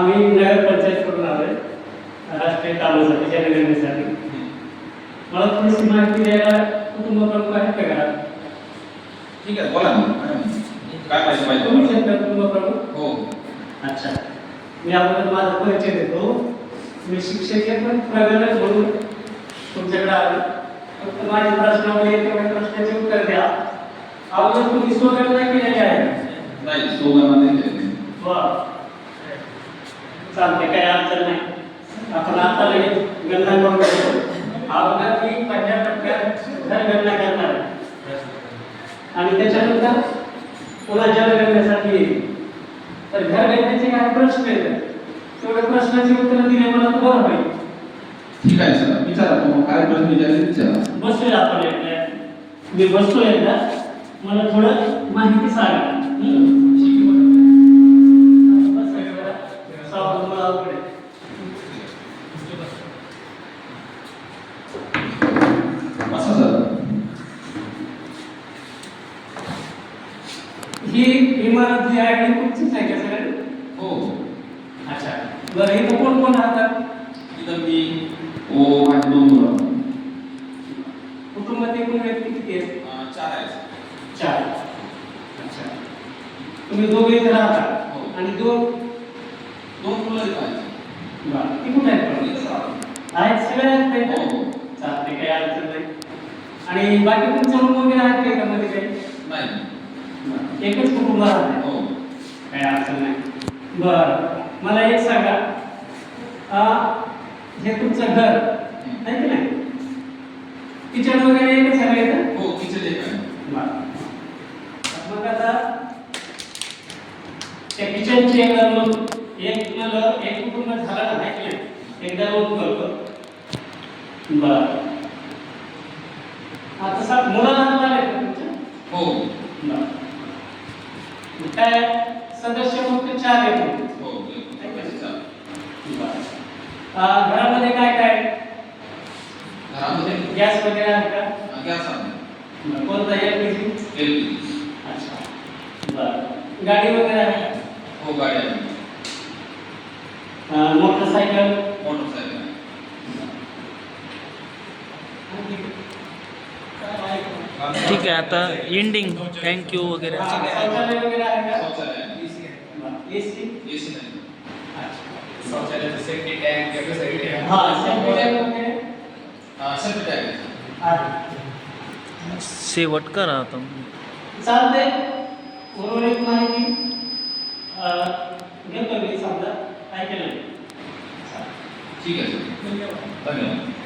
आम्ही नगर पंचायत करून आलोय राष्ट्रीय कामासाठी जनगणनेसाठी. मला थोडीशी माहिती द्यायला कुटुंब प्रमुख आहेत का घरात? ठीक आहे, बोला ना. काय पाहिजे तुम्हीच आहेत का कुटुंब प्रमुख? हो. अच्छा, मी अगोदर माझा परिचय देतो. मी शिक्षक आहे पण प्रगणक म्हणून तुमच्याकडे आलो. फक्त माझे प्रश्नावली तेवढ्या प्रश्नाचे उत्तर द्या. अगोदर तुम्ही स्वगणना केलेली आहे? नाही, स्वगणना नाही केली. बरं, चालते, काही अडचण नाही. आपण आता लगेच गणना करून घेतो. अगोदर मी पहिल्या टप्प्यात घर गणना करणार आहे आणि त्याच्यानंतर पुन्हा जनगणनेसाठी येईल. तर घर गणनेचे काही प्रश्न आहेत, तेवढ्या प्रश्नाची उत्तर दिले मला तर बरं होईल. ठीक आहे सर, विचारा. काय प्रश्न विचारले विचारा. बसूया आपण एकदा. मी बसतो एकदा, मला थोडं माहिती सांगा. ही इमारत जी आहे ती तुमचीच आहे का सगळं? हो. अच्छा, बरं, इथं कोण कोण राहतात? इथं मी माझे 2 मुलं. कुटुंबात एकूण व्यक्ती किती आहेत? 4 आहेत. 4. अच्छा, तुम्ही दोघे इथे राहता? हो. आणि दोन मुलं आहेत. बरं, ती कुठे आहेत? इथंच राहतात. आहेत, सगळे आहेत का इथं? हो. चालते, काही अडचण नाही. आणि बाकी तुमचं रूम वगैरे आहेत का यामध्ये काही? नाही. एकच कुटुंब राहते? हो. काही अडचण नाही. बरं, मला एक सांगा, हे तुमचं घर आहे की नाही? किचन वगैरे एकच आहे का इथं? हो, किचन एक आहे. बरं, मग आता त्या किचनचे एक कुटुंब झालं ना, की नाही? एकदा नोट करतो. बरं, आता मुलं लहान आले का तुमच्या? हो. बरं, काय सदस्य फक्त 4 आहेत? हो. घरामध्ये काय काय? घरामध्ये गॅस वगैरे आहे का? गॅस आहे. कोणता एलपीजी? एलपीजी. अच्छा, बरं, गाडी वगैरे आहे का? हो, गाडी आहे. मोटरसायकल? मोटरसायकल. ठीक आहे, आता एंडिंग थँक्यू वगैरे. शौचालय वगैरे आहे का? शौचालय आहे. एसी? एसी नाही. अच्छा, शौचालयाचं safety tank, capacity tank. Safety tank वगैरे सेफ्टी टँक आहे. शेवट करा आता. चालते, उर्वरित माहिती घेतो मी, समजा काय केलं. ठीक आहे. धन्यवाद.